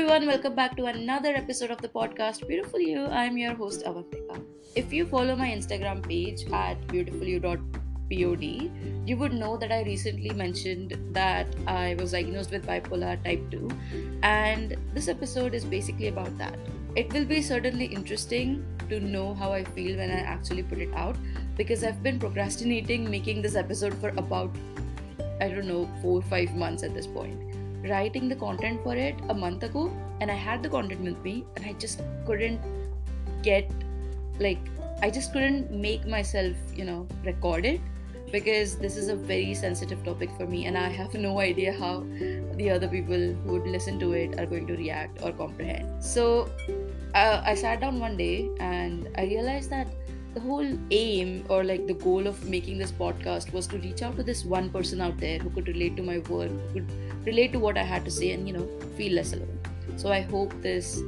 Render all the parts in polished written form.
everyone, welcome back to another episode of the podcast Beautiful You. I'm your host Avantika. If you follow my Instagram page at beautifulyou.pod, you would know that I recently mentioned that I was diagnosed with bipolar type 2, and this episode is basically about that. It will be certainly interesting to know how I feel when I actually put it out because I've been procrastinating making this episode for about, I don't know, 4 or 5 months at this point. Writing the content for it a month ago, and I had the content with me, and I just couldn't get, like, I just couldn't make myself, record it because this is a very sensitive topic for me, and I have no idea how the other people who would listen to it are going to react or comprehend. So I sat down one day and I realized that the whole aim or like the goal of making this podcast was to reach out to this one person out there who could relate to my work, who could relate to what I had to say, and feel less alone. So I hope this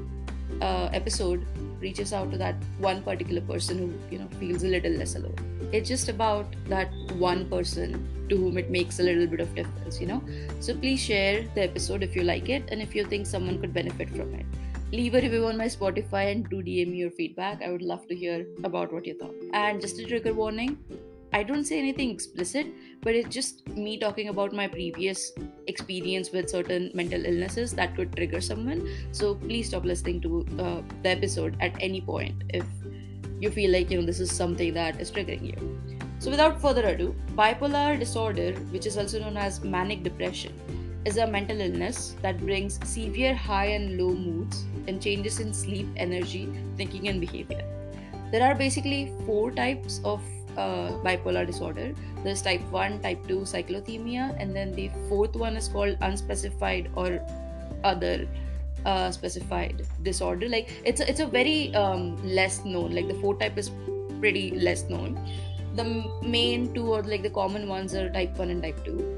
episode reaches out to that one particular person who feels a little less alone. It's just about that one person to whom it makes a little bit of difference. So please share the episode if you like it and if you think someone could benefit from it. Leave a review on my Spotify and do DM me your feedback. I would love to hear about what you thought. And just a trigger warning, I don't say anything explicit, but it's just me talking about my previous experience with certain mental illnesses that could trigger someone. So please stop listening to the episode at any point if you feel like this is something that is triggering you. So without further ado, bipolar disorder, which is also known as manic depression, is a mental illness that brings severe high and low moods and changes in sleep, energy, thinking, and behavior. There are basically four types of bipolar disorder. There's type 1, type 2, cyclothymia, and then the fourth one is called unspecified or other specified disorder. Like it's a very less known. Like the fourth type is pretty less known. The main two or like the common ones are type 1 and type 2.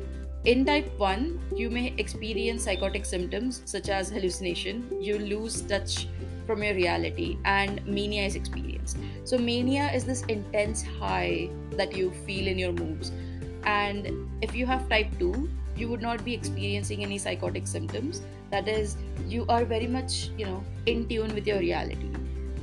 In type 1, you may experience psychotic symptoms such as hallucination, you lose touch from your reality, and mania is experienced. So, mania is this intense high that you feel in your moods. And if you have type 2, you would not be experiencing any psychotic symptoms. That is, you are very much, in tune with your reality.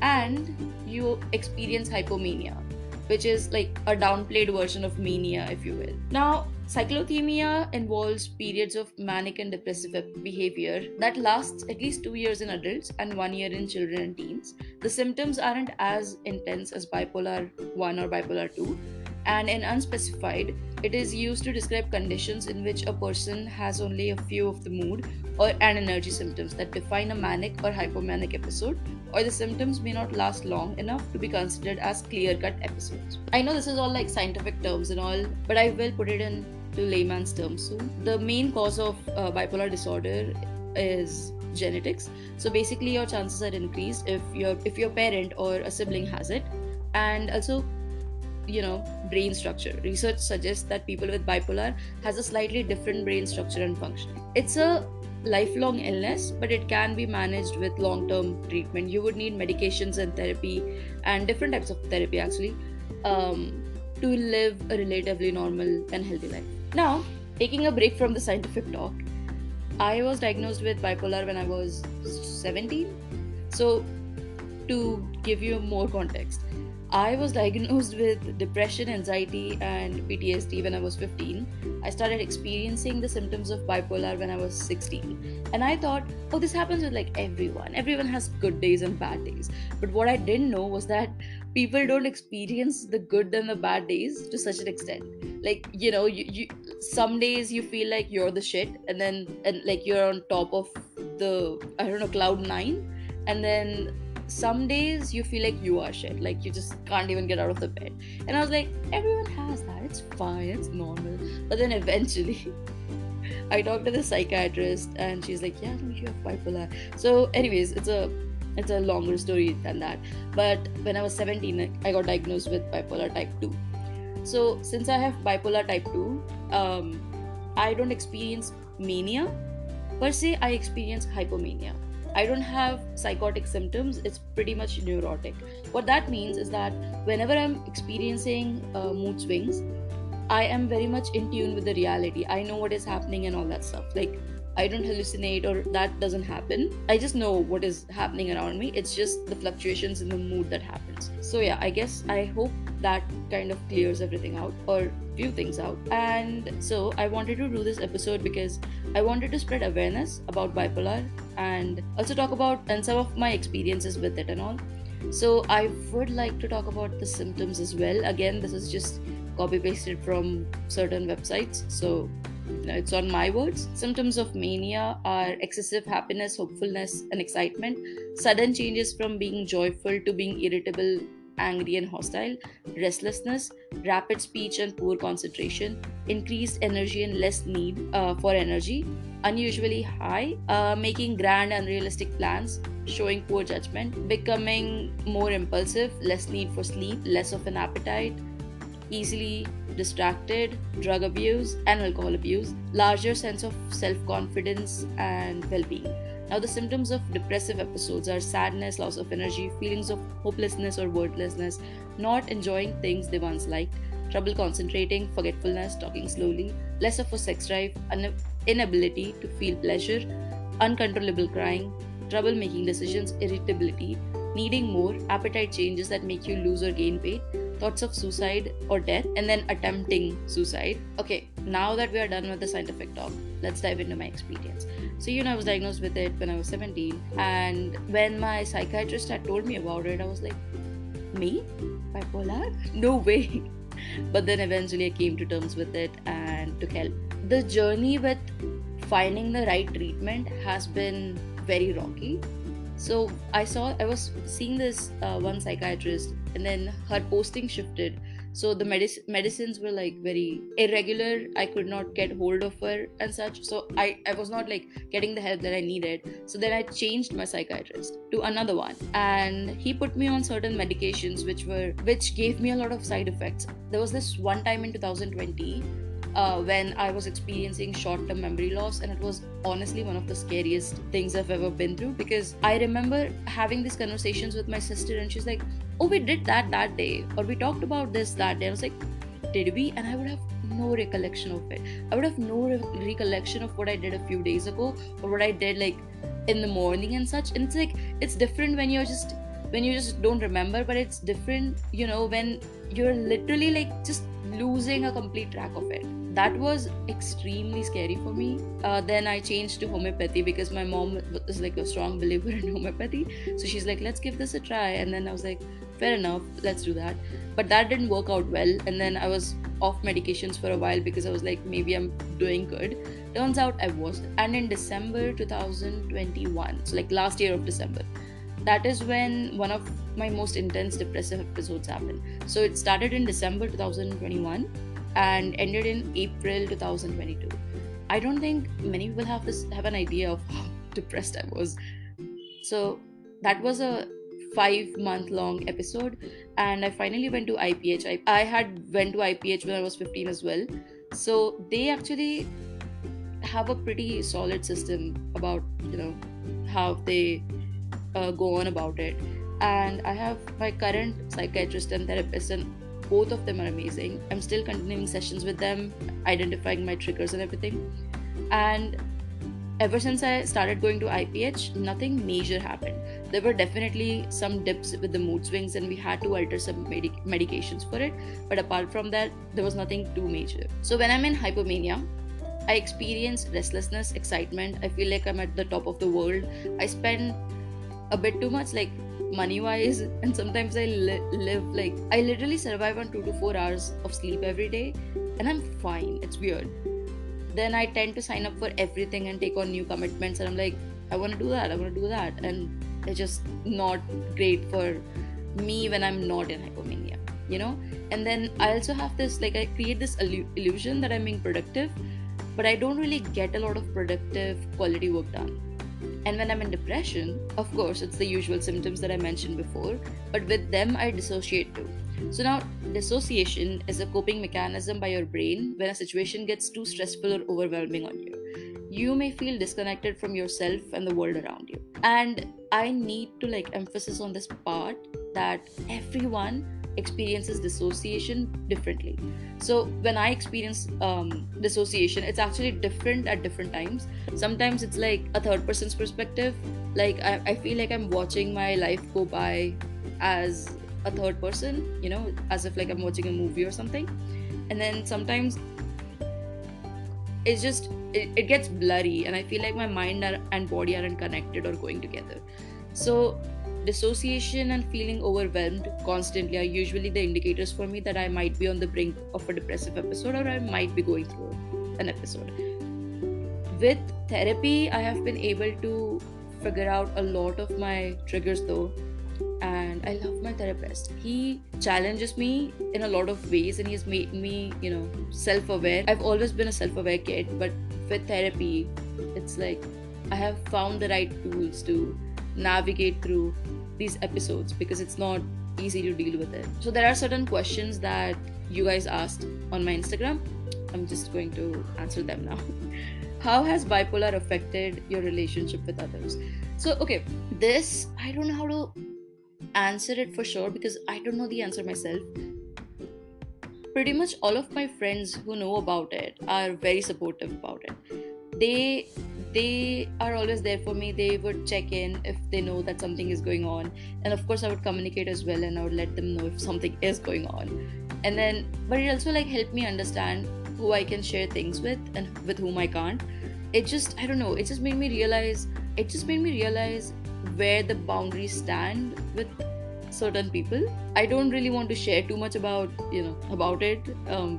And you experience hypomania, which is like a downplayed version of mania, if you will. Now, cyclothymia involves periods of manic and depressive behavior that lasts at least 2 years in adults and 1 year in children and teens. The symptoms aren't as intense as bipolar 1 or bipolar 2, and in unspecified, it is used to describe conditions in which a person has only a few of the mood or an energy symptoms that define a manic or hypomanic episode, or the symptoms may not last long enough to be considered as clear-cut episodes. I know this is all like scientific terms and all, but I will put it in to layman's terms soon. The main cause of bipolar disorder is genetics. So basically, your chances are increased if your parent or a sibling has it, and also brain structure. Research suggests that people with bipolar has a slightly different brain structure and functioning. It's a lifelong illness, but it can be managed with long-term treatment. You would need medications and therapy and different types of therapy actually to live a relatively normal and healthy life. Now, taking a break from the scientific talk, I was diagnosed with bipolar when I was 17. So to give you more context, I was diagnosed with depression, anxiety, and PTSD when I was 15. I started experiencing the symptoms of bipolar when I was 16. And I thought, oh, this happens with like everyone. Everyone has good days and bad days. But what I didn't know was that people don't experience the good and the bad days to such an extent. Like, you some days you feel like you're the shit, and like you're on top of the, I don't know, cloud 9. And then some days you feel like you are shit, like you just can't even get out of the bed. And I was like, everyone has that, it's fine, it's normal. But then eventually I talked to the psychiatrist and she's like, yeah, no, you have bipolar. So anyways, it's a longer story than that. But when I was 17, I got diagnosed with bipolar type 2. So since I have bipolar type 2, I don't experience mania per se, I experience hypomania. I don't have psychotic symptoms, it's pretty much neurotic. What that means is that whenever I'm experiencing mood swings, I am very much in tune with the reality. I know what is happening and all that stuff. Like, I don't hallucinate or that doesn't happen. I just know what is happening around me. It's just the fluctuations in the mood that happens. So yeah, I guess I hope that kind of clears everything out or few things out. And so I wanted to do this episode because I wanted to spread awareness about bipolar and also talk about and some of my experiences with it and all. So I would like to talk about the symptoms as well. Again, this is just copy pasted from certain websites. So it's on my words. Symptoms of mania are excessive happiness, hopefulness, and excitement, sudden changes from being joyful to being irritable, angry, and hostile, restlessness, rapid speech and poor concentration, increased energy and less need for energy, unusually high, making grand, unrealistic plans, showing poor judgment, becoming more impulsive, less need for sleep, less of an appetite, easily distracted, drug abuse, and alcohol abuse, larger sense of self confidence and well being. Now, the symptoms of depressive episodes are sadness, loss of energy, feelings of hopelessness or worthlessness, not enjoying things they once liked, trouble concentrating, forgetfulness, talking slowly, less of a sex drive, inability to feel pleasure, uncontrollable crying, trouble making decisions, irritability, needing more, appetite changes that make you lose or gain weight, thoughts of suicide or death, and then attempting suicide. Okay, now that we are done with the scientific talk, let's dive into my experience. So, I was diagnosed with it when I was 17, and when my psychiatrist had told me about it, I was like, me? Bipolar? No way. But then eventually I came to terms with it and took help. The journey with finding the right treatment has been very rocky. So I was seeing this one psychiatrist, and then her posting shifted. So the medicines were like very irregular. I could not get hold of her and such. So I was not like getting the help that I needed. So then I changed my psychiatrist to another one, and he put me on certain medications which gave me a lot of side effects. There was this one time in 2020 when I was experiencing short term memory loss, and it was honestly one of the scariest things I've ever been through, because I remember having these conversations with my sister, and she's like, oh, we did that day, or we talked about this that day. I was like, did we? And I would have no recollection of it. I would have no recollection of what I did a few days ago or what I did like in the morning and such. And it's like, it's different when you just don't remember, but it's different, when you're literally like just losing a complete track of it. That was extremely scary for me. Then I changed to homeopathy because my mom is like a strong believer in homeopathy. So she's like, let's give this a try. And then I was like, fair enough, let's do that. But that didn't work out well. And then I was off medications for a while because I was like, maybe I'm doing good. Turns out I wasn't. And in December 2021, so like last year of December, that is when one of my most intense depressive episodes happened. So it started in December 2021 and ended in April 2022. I don't think many people have an idea of how depressed I was. So that was a 5-month long episode, and I finally went to IPH. I had went to IPH when I was 15 as well. So they actually have a pretty solid system about how they go on about it. And I have my current psychiatrist and therapist, and both of them are amazing. I'm still continuing sessions with them, identifying my triggers and everything. And ever since I started going to IPH, nothing major happened. There were definitely some dips with the mood swings, and we had to alter some medications for it. But apart from that, there was nothing too major. So when I'm in hypomania, I experience restlessness, excitement. I feel like I'm at the top of the world. I spend a bit too much, like money wise, and sometimes I live like I literally survive on 2 to 4 hours of sleep every day, and I'm fine. It's weird. Then I tend to sign up for everything and take on new commitments, and I'm like, I want to do that, and it's just not great for me when I'm not in hypomania, And then I also have this, like, I create this illusion that I'm being productive, but I don't really get a lot of productive quality work done. And when I'm in depression, of course, it's the usual symptoms that I mentioned before, but with them, I dissociate too. So now, dissociation is a coping mechanism by your brain when a situation gets too stressful or overwhelming on you. You may feel disconnected from yourself and the world around you. And I need to emphasize on this part that everyone experiences dissociation differently. So when I experience dissociation, it's actually different at different times. Sometimes it's like a third person's perspective, like I feel like I'm watching my life go by as a third person, as if like I'm watching a movie or something. And then sometimes it gets blurry, and I feel like my mind and body aren't connected or going together. So dissociation and feeling overwhelmed constantly are usually the indicators for me that I might be on the brink of a depressive episode, or I might be going through an episode. With therapy, I have been able to figure out a lot of my triggers though, and I love my therapist. He challenges me in a lot of ways, and he's made me, self-aware. I've always been a self-aware kid, but with therapy, it's like I have found the right tools to navigate through these episodes, because it's not easy to deal with it. So there are certain questions that you guys asked on my Instagram. I'm just going to answer them now. How has bipolar affected your relationship with others? So, okay, this I don't know how to answer it for sure, because I don't know the answer myself. Pretty much all of my friends who know about it are very supportive about it. They are always there for me. They would check in if they know that something is going on, and of course I would communicate as well, and I would let them know if something is going on. And then, but it also like helped me understand who I can share things with and with whom I can't. I don't know, it just made me realize where the boundaries stand with certain people. I don't really want to share too much about it,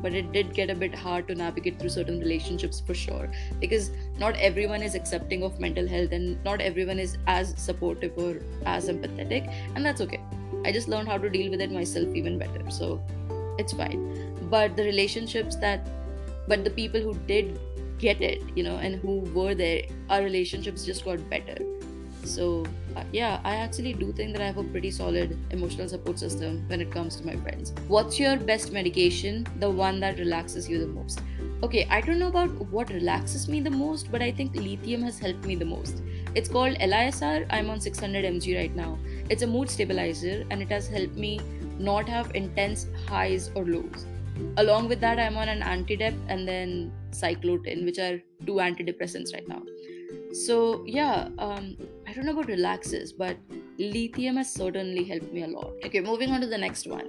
but it did get a bit hard to navigate through certain relationships for sure, because not everyone is accepting of mental health, and not everyone is as supportive or as empathetic, and that's okay. I just learned how to deal with it myself even better, so it's fine. But the people who did get it, and who were there, our relationships just got better. So yeah, I actually do think that I have a pretty solid emotional support system when it comes to my friends. What's your best medication? The one that relaxes you the most? Okay, I don't know about what relaxes me the most, but I think lithium has helped me the most. It's called LISR. I'm on 600 mg right now. It's a mood stabilizer, and it has helped me not have intense highs or lows. Along with that, I'm on an antidep and then cyclotin, which are two antidepressants right now. So yeah, I don't know about relaxes, but lithium has certainly helped me a lot. Okay, moving on to the next one.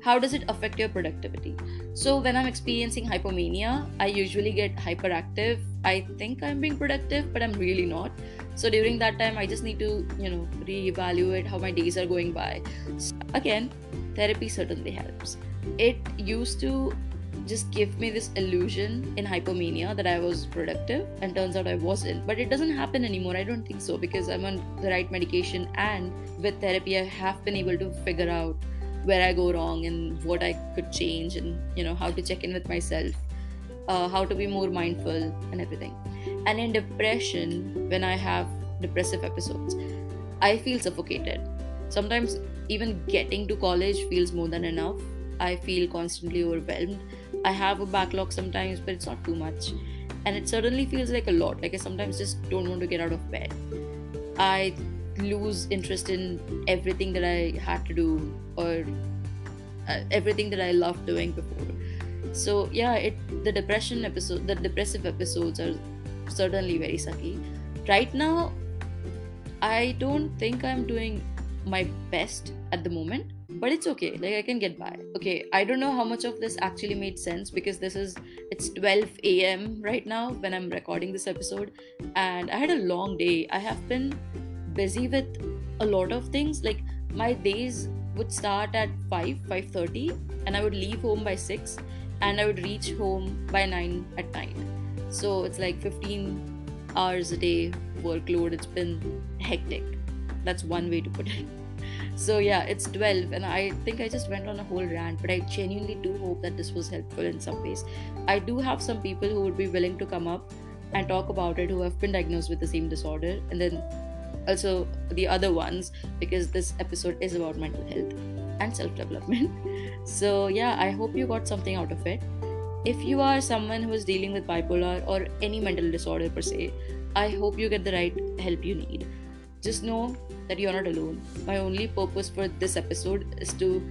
How does it affect your productivity? So when I'm experiencing hypomania, I usually get hyperactive. I think I'm being productive, but I'm really not. So during that time, I just need to, reevaluate how my days are going by. So again, therapy certainly helps. It used to just give me this illusion in hypomania that I was productive, and turns out I wasn't. But it doesn't happen anymore. I don't think so, because I'm on the right medication, and with therapy I have been able to figure out where I go wrong and what I could change, and how to check in with myself, how to be more mindful and everything. And in depression, when I have depressive episodes, I feel suffocated. Sometimes even getting to college feels more than enough. I feel constantly overwhelmed. I have a backlog sometimes, but it's not too much. And it certainly feels like a lot. Like I sometimes just don't want to get out of bed. I lose interest in everything that I had to do, or everything that I loved doing before. So yeah, the depressive episodes are certainly very sucky. Right now, I don't think I'm doing my best at the moment, but it's okay. Like I can get by. Okay, I don't know how much of this actually made sense, because it's 12 a.m. right now when I'm recording this episode, and I had a long day. I have been busy with a lot of things. Like my days would start at 5:30, and I would leave home by 6, and I would reach home by 9 at night. So it's like 15 hours a day workload. It's been hectic. That's one way to put it. So yeah, it's 12, and I think I just went on a whole rant, but I genuinely do hope that this was helpful in some ways. I do have some people who would be willing to come up and talk about it, who have been diagnosed with the same disorder, and then also the other ones, because this episode is about mental health and self-development. So yeah, I hope you got something out of it. If you are someone who is dealing with bipolar or any mental disorder per se, I hope you get the right help you need. Just know that you're not alone. My only purpose for this episode is to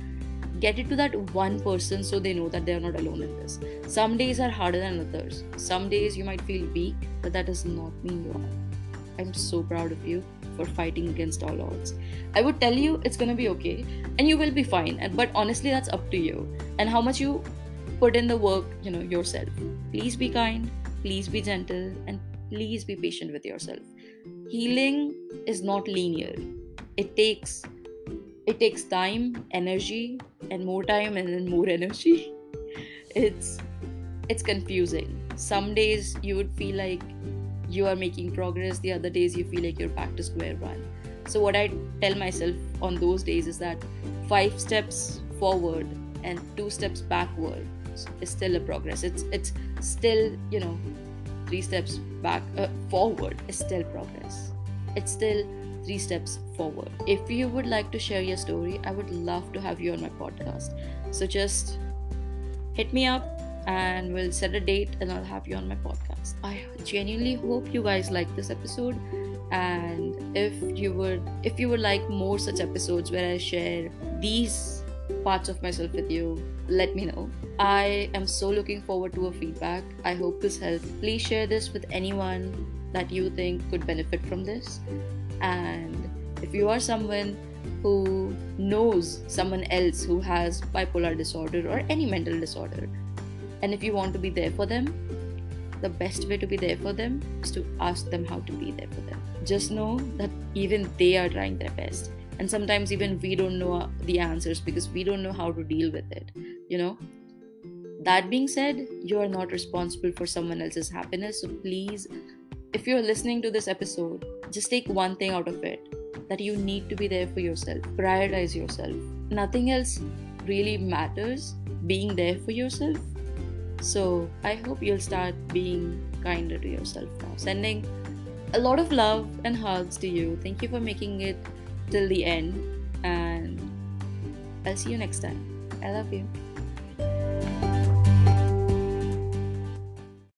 get it to that one person so they know that they are not alone in this. Some days are harder than others. Some days you might feel weak, but that does not mean you are. I'm so proud of you for fighting against all odds. I would tell you it's gonna be okay and you will be fine. But honestly, that's up to you and how much you put in the work, yourself. Please be kind, please be gentle, and please be patient with yourself. Healing is not linear. It takes it takes time, energy, and more time and then more energy. It's it's confusing. Some days you would feel like you are making progress, the other days you feel like you're back to square one. So what I tell myself on those days is that 5 steps forward and 2 steps backward is still a progress. It's still, 3 steps back forward is still progress. It's still 3 steps forward. If you would like to share your story, I would love to have you on my podcast. So just hit me up and we'll set a date and I'll have you on my podcast. I genuinely hope you guys like this episode, and if you would like more such episodes where I share these parts of myself with you, let me know. I am so looking forward to a feedback. I hope this helped. Please share this with anyone that you think could benefit from this. And if you are someone who knows someone else who has bipolar disorder or any mental disorder, and if you want to be there for them, the best way to be there for them is to ask them how to be there for them. Just know that even they are trying their best. And sometimes even we don't know the answers because we don't know how to deal with it. That being said, you are not responsible for someone else's happiness. So please, if you're listening to this episode, just take one thing out of it, that you need to be there for yourself. Prioritize yourself. Nothing else really matters, being there for yourself. So I hope you'll start being kinder to yourself now. Sending a lot of love and hugs to you. Thank you for making it till the end. And I'll see you next time. I love you.